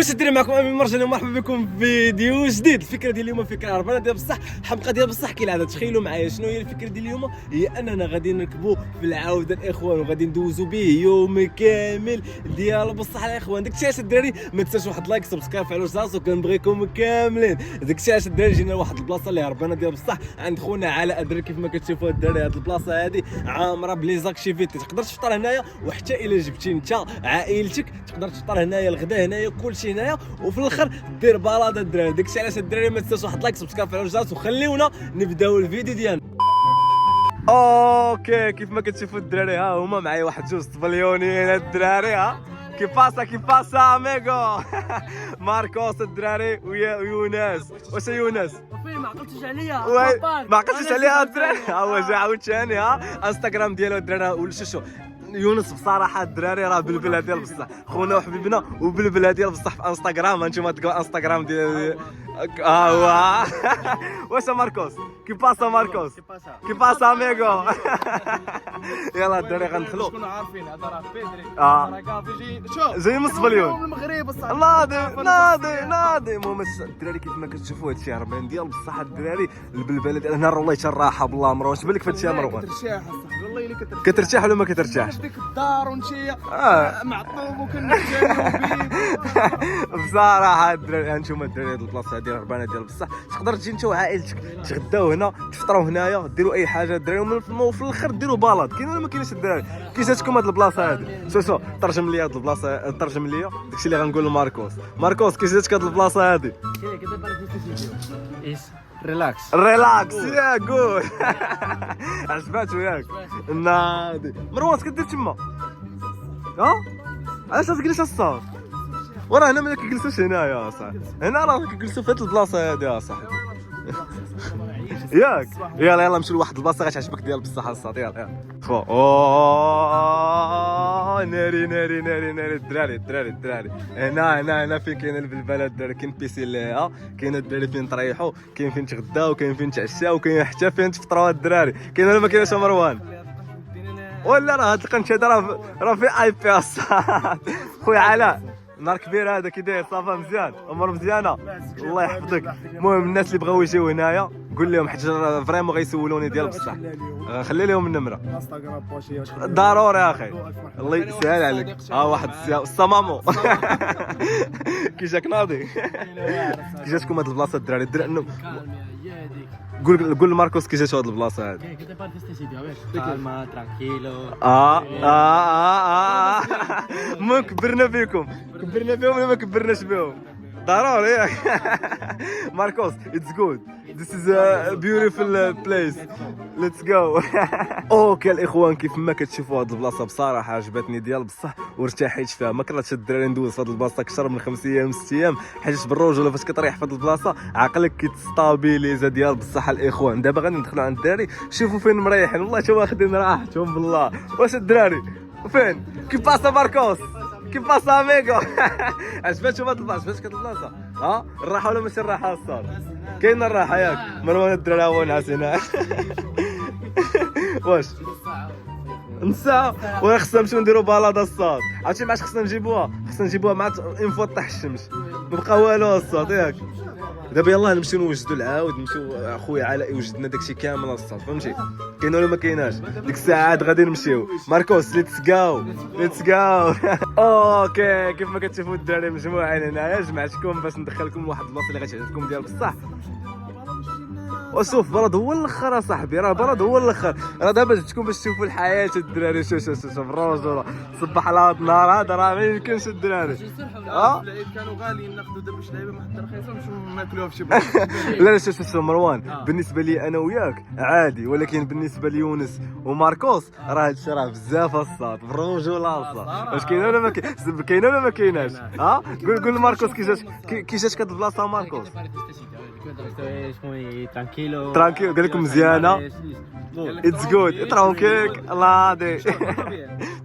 واش الدراري معكم امين مرجان ومرحبا بكم في فيديو جديد. الفكره ديال اليوم فكره هربانه ديال بصح، حمقه ديال بصح كالعاده. تخيلوا معايا شنو هي الفكره ديال اليوم، هي اننا غادي نركبوا في العوده الاخوان وغادي ندوزوا به يوم كامل ديال بصح الاخوان. داكشي علاش الدراري ما تنساوش واحد لايك سبسكرايب فعلوا الجرس وكنبغيكم كاملين. داكشي علاش الدراري جينا لواحد البلاصه اللي هربانه ديال بصح عند خونا علاء الدراري. كيف ما كتشوفوا الدراري هذه البلاصه هذه عامره بلي زاكتيفيتي، تقدر تفطر هنايا وحتى الا جبتي انت عائلتك تقدر تفطر هنايا، الغدا هنايا، كلشي هنايا، وفي الاخر دير بلاده الدراري. داكشي علاش الدراري ما تنساوش واحد لايك سبسكرايب فعلوا الجرس وخليونا نبداو الفيديو ديالنا. اوكي كيف ما كتشوفوا الدراري ها هما معايا واحد جوج طبليونين الدراري. ها كيفاسا اميغو ماركوس الدراري ويونس. واش يونس ما عقلتش عليا ما عقلتش عليها الدراري. ها هو جا عاوتاني ها انستغرام ديالو الدراري. ولا شو يونس بصراحه الدراري راه بلبله ديال بصح، خونا وحبيبنا وبلبله ديال بصح في انستغرام. انتم تلقاو انستغرام ديال هو واش ماركوس كيفاسا ماركوس كيفاسا اميغو. يلا الدراري غندخلوا. شكون عارفين هذا راه بيدري راه كافي شوف جاي من الصبليون من المغرب بصح ناضي. المهم الدراري كيف ما كتشوفوا هادشي هربان ديال بصح الدراري البلبله ديال هنا. والله حتى الراحه بالله مروان. اش بالك في هادشي مروان؟ كترتاح اصاحبي والله الا كترتاح ولا ما كترتاحش؟ ديك الدار ونتيا معطوب وكنحتاجو بصراحه الدراري هانتوما الدراري هاد البلاصه هادي هربانه ديال بصح. تقدر تجي انت وعائلتك تغداو هنا، تفطروا هنايا، ديروا اي حاجه الدراري، وفي الاخر ديروا بلاط. كاين ولا ما كاينش الدراري؟ كي جاتكم هاد البلاصه هادي؟ شوف ترجم لي هاد البلاصه، ترجم لي داكشي اللي غنقول لماركوس. كي جاتك هاد البلاصه هادي؟ ريلاكس يا قول. عجباتو ياك ناضي. مروان اش كدير تما؟ ها علاش تجلس الصاد؟ وراه هنا ما كيجلسوش هنايا صاحبي، هنا راه كيجلسوا في هاد البلاصه هادي يا صاحبي. ياك يلا نمشيو لواحد البلاصه غتعجبك ديال بصح الصاد. يلا خو ناري الدراري. هنا فين كاين البلبله الدراري. كاين بيسين ليها، كاين الدراري فين تريحوا، كاين فين تغداو، كاين فين تعشاو، كاين حتى فين تفطروا الدراري. كاين ولا ما كاينش مروان؟ ولا راه هاد القنت هذا راه في اي بي الصاد. خويا علاء نهار كبير هذا. كي داير صافا مزيان؟ امور مزيانه الله يحفظك. المهم الناس اللي بغاو يجيو هنايا قول لهم، حيت فريمون غيسولوني ديال بصح. غنخلي لهم النمره ضروري يا اخي. الله يسهل عليك. واحد الصمامو. كي جاك ناضي؟ كي جاتكم هاد البلاصه الدراري؟ قول لماركوس كي جاتو هاد البلاصه هادي. calma tranquilo ما كبرنا بكم ولا ما كبرناش بهم ضروري ياك. ماركوس it's good, this is a beautiful place, let's go. اوكي الاخوان كيف ما كتشوفوا هاد البلاصه بصراحه عجبتني ديال بصح وارتحيت فيها. ما كرهتش الدراري ندوز في هاد البلاصه اكثر من 5 ايام 6 ايام، حيت بالرجوله فاش كتريح في هاد البلاصه عقلك كيتستابيليزا ديال بصح الاخوان. دابا غادي ندخلوا عند الدراري شوفوا فين مريحين. والله تا واخدين راحتهم بالله. واش الدراري فين؟ كيف باسا ماركوس كيف باسا اميغو؟ عجبتكم هاد البلاصه؟ عجبتك هاد البلاصه؟ الراحه ولا ماشي الراحه الصاد؟ كاين الراحه ياك مروان الدراري هو نعس هنا. واش نص ساعه ولا خصنا نمشيو نديرو بلاده الصاد؟ عرفتي معاش خصنا نجيبوها مع اون فوا طيح الشمس ما بقى والو الصاد ياك. دابا يلاه نمشيو نوجدوا العاود، نمشيو اخويا علاء يوجدنا داكشي كامل الصاد، فهمتي؟ كاين ولا ما كايناش؟ ديك الساعه عاد غادي نمشيو. ماركوس ليتس جو. اوكي كيف ما كتشوفوا الدراري مجموعين هنايا، جمعتكم باش ندخلكم لواحد البلاصه اللي غتعجبكم ديال بصح. وشوف برد هو الاخر اصاحبي، راه برد هو الاخر. راه دابا جبتكم باش تشوفوا الحياه الدراري. شوف الرجل صباح على هذا النهار هذا راه ما يمكنش الدراري. كانوا غاليين ناخذوا دابا شي لعيبه ما حتى رخيصه نمشيو ناكلوها في شي بلاصه. لا شوف مروان بالنسبه لي انا وياك عادي، ولكن بالنسبه ليونس وماركوس راه هادشي راه بزاف الصاد بالرجوله الصاد. واش كاين ولا ما كايناش؟ قول لماركوس كي جاتك هاد البلاصه ماركوس؟ tranquilo قال لكم مزيانه اتس جود ترونكيك الله عادي.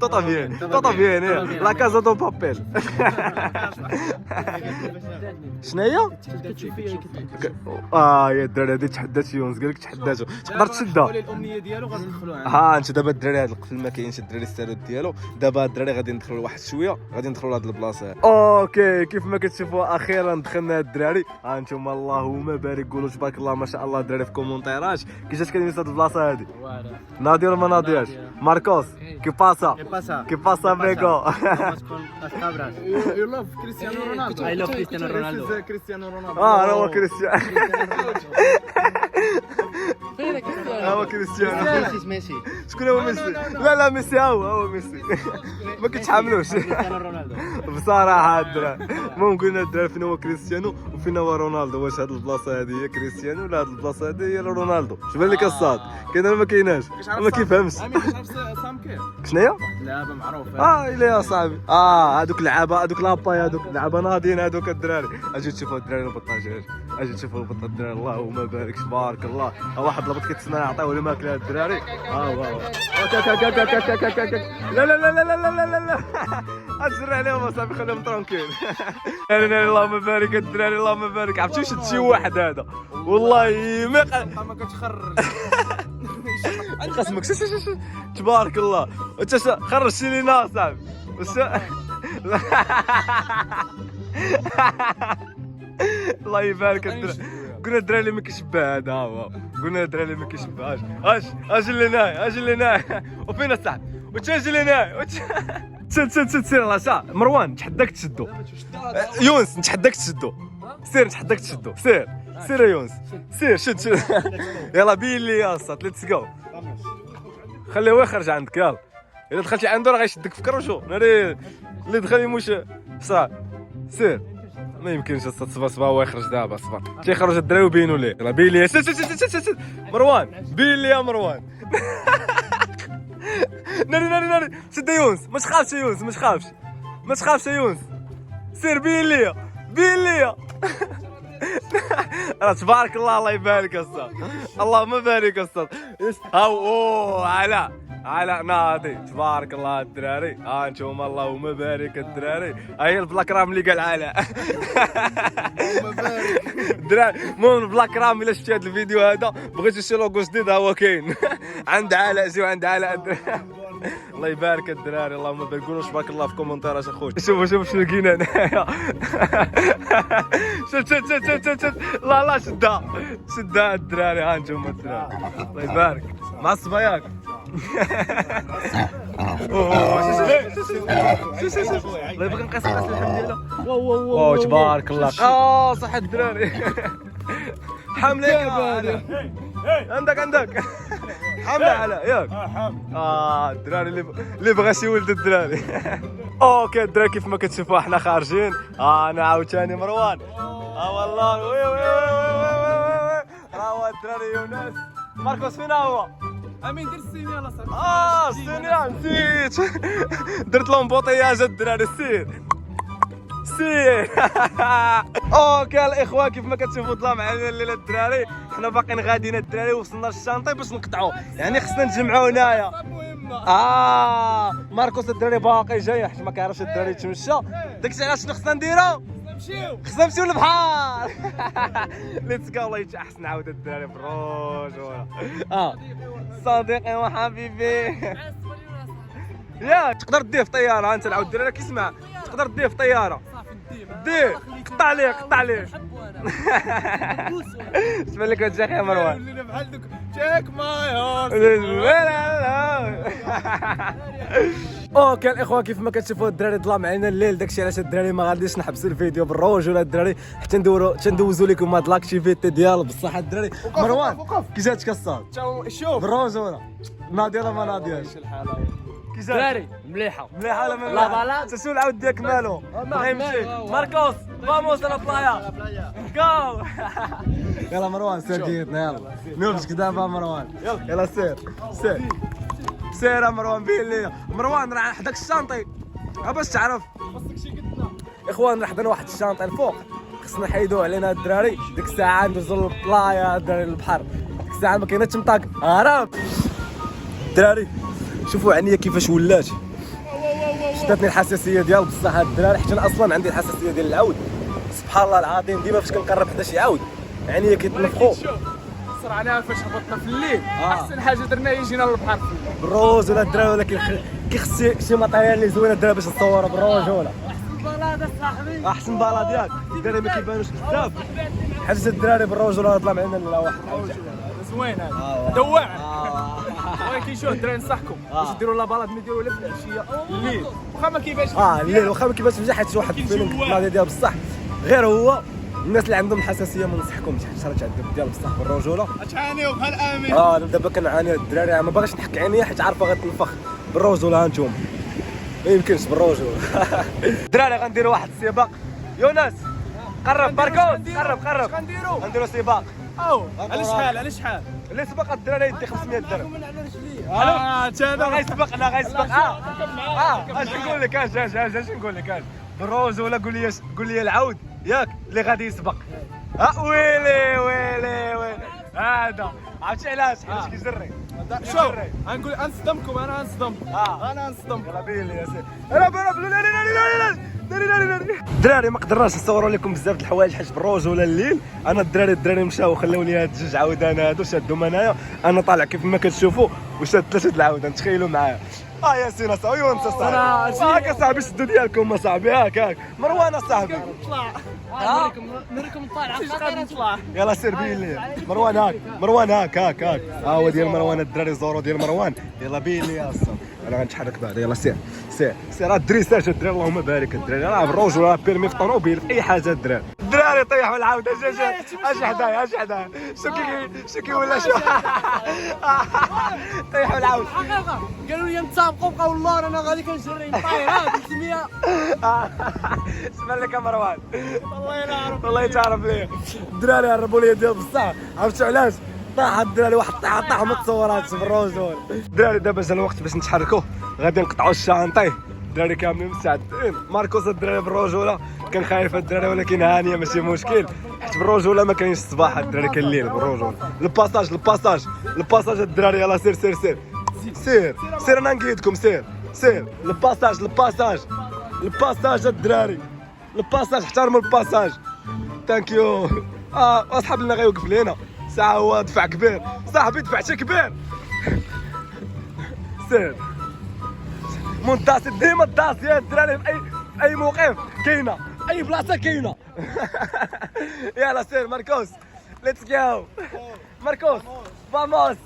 توتا بيان توتا بيان لا كازا دو بابيل. شنو هي؟ يا الدراري هادي تحدات يونس قال لك تحداتو تقدر تشدها. الامنيه ديالو غادي ندخلوها. انت دابا الدراري هاد القفل ما كاينش الدراري السالوت ديالو دابا الدراري غادي ندخلوا لواحد شويه غادي ندخلوا لهاد البلاصه. اوكي كيف ما كتشوفوا اخيرا دخلنا الدراري. ها انتم اللهم بارك قولوا تبارك الله ما شاء الله الدراري في كومونتيرات كيفاش كتميس هاد البلاصه هادي. ناضي ولا ما ناضياش؟ ماركوس كي باسا كي باسا ميغو. يو لاف كريستيانو رونالدو. I love Cristiano Ronaldo. كريستيانو رونالدو. انا هو كريستيانو. فين كريستيانو؟ هو كريستيانو. ميسي. شكون هو ميسي؟ لا ميسي هو ميسي. ما كتحملوش كريستيانو رونالدو. بصراحه الدراري ممكن الدراري فين هو كريستيانو وفين هو رونالدو. واش هاد البلاصه هادي هي كريستيانو ولا هاد البلاصه هادي هي رونالدو؟ شبان لك الصاد كاينه ولا ما كايناش؟ ما كيفهمش. امين كتعرف سام كير؟ شنو هي؟ لعبه معروفه. الا يا صاحبي هادوك اللعابه هادوك لاباي هادوك اللعابه ناضيين هادوك الدراري. اجي تشوفوا الدراري البطاجاج اجي تشوفوا البطه الدراري اللهم بارك تبارك الله. واحد البط كيتسنى نعطيوه الماكله الدراري. واه لا لا لا لا لا لا لا لا اجر عليهم اصاحبي خليهم ترونكيل. اللهم بارك الدراري اللهم بارك. عرفتي شد شي واحد هذا والله ما كتخرج. قسمك تبارك الله. انت خرجتي لينا اصاحبي الله يبارك الدراري. قلنا الدراري اللي ما كيشبه هذا هو قلنا الدراري اللي ما كيشبهاش. اجي لهنايا اجي لهنايا وفين الصاحب وتجي لهنايا تسد سير الله شا مروان نتحداك تشدو. يونس نتحداك تشدو. سير نتحداك تشدو. سير يا يونس سير شد يلا بين لي يا اسطى ليتس جو. خليه هو يخرج عندك يلا. الا دخلتي عنده راه غيشدك في كروشو ناري اللي دخل يموش صافي. سير ما يمكنش صبا هو يخرج دابا صبا تيخرج الدراري وبينوا ليه. يلا بين لي سد مروان بين لي يا مروان. ناري سد يونس ما تخافش يا يونس ما تخافش يا يونس. سير بين لي راه تبارك الله يبارك الصاد اللهم بارك الصاد. هاو على ناضي تبارك الله الدراري. انتم اللهم بارك الدراري. هاي البلاكرام اللي قال علاء. الدراري المهم البلاكرام الا شفتي هذا الفيديو هذا بغيتي شي لوغو جديد ها هو كاين. عند علاء جيو عند علاء. الله يبارك الدراري اللهم بارك. قولوا تبارك الله في كومنتيرات اخويا. شوفوا شنو لقينا هنايا. شد لا شدها الدراري. ها انتم الدراري الله يبارك مع الصباياك. الله يبغي نقيس اللحم ديالو. واو تبارك الله. صح الدراري حمله ياك عندك حمله على ياك. الدراري اللي بغى شي ولد الدراري. اوكي الدراري كيف ما كتشوفوا احنا خارجين. انا عاوتاني مروان. والله وي هو الدراري يونس. ماركوس فين هو؟ امين دير السيني يلا صاحبي. السينيا نسيت درت لهم بوطياج الدراري. سير اوكي الاخوان كيف ما كتشوفوا ظلام معنا الليله الدراري. حنا باقيين غاديين الدراري وصلنا للشانطي باش نقطعوا يعني خصنا نتجمعوا هنايا. ماركوس الدراري باقي جاي حيت ما كيعرفش الدراري يتمشى. داكشي علاش شنو خصنا نديرو؟ خصنا نمشيو للبحر. ليتس جو. الله يتحسن عاود الدراري بالروج صديقي وحبيبي. يا تقدر ديه في طياره. انت نعاود الدراري كيسمع تقدر ديه في طياره. ديه قطع عليه اسمع لك هاد الشيخ يا مروان. ولينا بحال دوك تشيك ماي هارت. اوكي الاخوان كيف ما كتشوفوا الدراري ظلام علينا الليل. داكشي علاش الدراري ما غاديش نحبسوا الفيديو بالروج ولا الدراري حتى ندوزوا لكم هاد لاكتيفيتي ديال بصح الدراري. مروان كي جاتك الصاد شوف بالروج ولا ناضي ولا ما ناضياش؟ دراري مليحه ولا ما لا بالانس. تسول العود ديالك مالو غيمشي. ماركوس فاموس لا بلايا جو. يلا مروان سير ديتنا يلا نوبش دابا مروان. يلا سير يا مروان بين ليا. مروان راه حداك الشانطي باش تعرف خاصك شي قدنا. اخوان راه حدانا واحد الشانطي الفوق خصنا نحيدوه علينا الدراري. ديك الساعه ندوزو للبلايا الدراري للبحر. ديك الساعه ما كايناش مطاق هرب. الدراري شوفوا عينيا كيفاش ولات شدتني الحساسيه ديال بصح هاد الدراري، حيت انا اصلا عندي الحساسيه ديال العود. سبحان الله العظيم ديما فاش كنقرب حدا شي عود يعني كيتنفخوا. صرعناها فاش هبطنا في الليل، احسن حاجه درنا هي جينا للبحر في الليل. بالروج ولا الدراري، ولكن كيخص شي ماتيريال اللي زوينه الدراري باش نصوروا بالروج ولا بلاد صاحبي. احسن بلاط ياك الدراري ما كيبانوش بزاف. حجز الدراري بالروج ولا طلع معنا لا واحد زوين هذا دواع. ولكن شوف الدراري نصحكم باش ديروا لا بلاد ما ديروا لا في العشيه الليل، واخا ما كيبانش الليل واخا ما كيبانش مزيان، حيت شي واحد الفيلم كنت ديال بصح. غير هو الناس اللي عندهم حساسيه ما ننصحكمش، حيت راه تعذب ديال بصح بالرجوله. تعانيو بحال امين. انا دابا كنعاني الدراري، ما باغيش نحك عينيا حيت عارفه غتنفخ بالرجوله. ها نتوما ما يمكنش بالرجوله. الدراري غنديروا واحد السباق. يونس قرب، ماركوس قرب غنديروا غنديروا سباق. على شحال على شحال اللي سبق الدراري يدي 500 درهم. من على رجلي. انا غيسبقنا اش نقول لك، اش نقول لك بالرجوله. قول لي العود ياك اللي غادي يسبق. ويلي هذا عرفتي علاش؟ حيت كيجري. شوف غنقول انصدمكم، انا انصدمكم. انا انصدمكم. يلا بيلي يا سيدي. الدراري ما قدرناش نصوروا لكم بزاف د الحوايج حيت بالرجوله الليل. انا الدراري مشاو وخلاو لي هاد جوج عودان هادو شادهم انايا. انا طالع كيف ما كتشوفوا وشاد 3 د العودان، تخيلوا معايا. ياسين اصاحبي وانت صاحبي. هاك اصاحبي شدوا ديالكم اصاحبي. هاك مروان اصاحبي. طلع. نوريكم الطالع. غادي نطلع. يلا سير بيلي مروان هاك هو ديال مروان. الدراري زورو ديال مروان. يلا بيلي يا اصاحبي انا غنتحرك بعدا. يلا سير الدري ساج الدراري. اللهم بارك الدراري راه بالروج ولا بيرمي في طوموبيل في اي حاجه. الدراري طيحوا العوده. اش حدايا شو كي ولا شو. طيحوا العوده. حقيقة قالوا لي نتسابقوا بقاو والله انا غادي كنجري نطير 300. اسمع لك يا مروان. والله يتعرف ليه. الدراري هربوا لي ديال بصح. عرفتوا علاش؟ طاح الدراري واحد طاح ما تصوراتش بالرجول. الدراري دابا جا الوقت باش نتحركوا، غادي نقطعوا الشانطي. الدراري كاملين مستعدين. ماركوس الدراري بالرجوله كان خايف الدراري، ولكن هانيه ماشي مشكل حيت بالرجوله ما كاينش الصباح. الدراري كان الليل بالرجوله. الباساج الدراري. يلا سير انا نقيدكم. سير الباساج الدراري. الباساج احترموا الباساج. ثانكيو. اصحاب لنا غيوقف لينا ساعه. هو دفع كبير صاحبي، دفعتي كبير. سير منتصر ديما الداس يا الدراري. في اي موقف كاينه، اي بلاصه كاينه. يلا سير ماركوس. ليتس جو ماركوس. فاموس.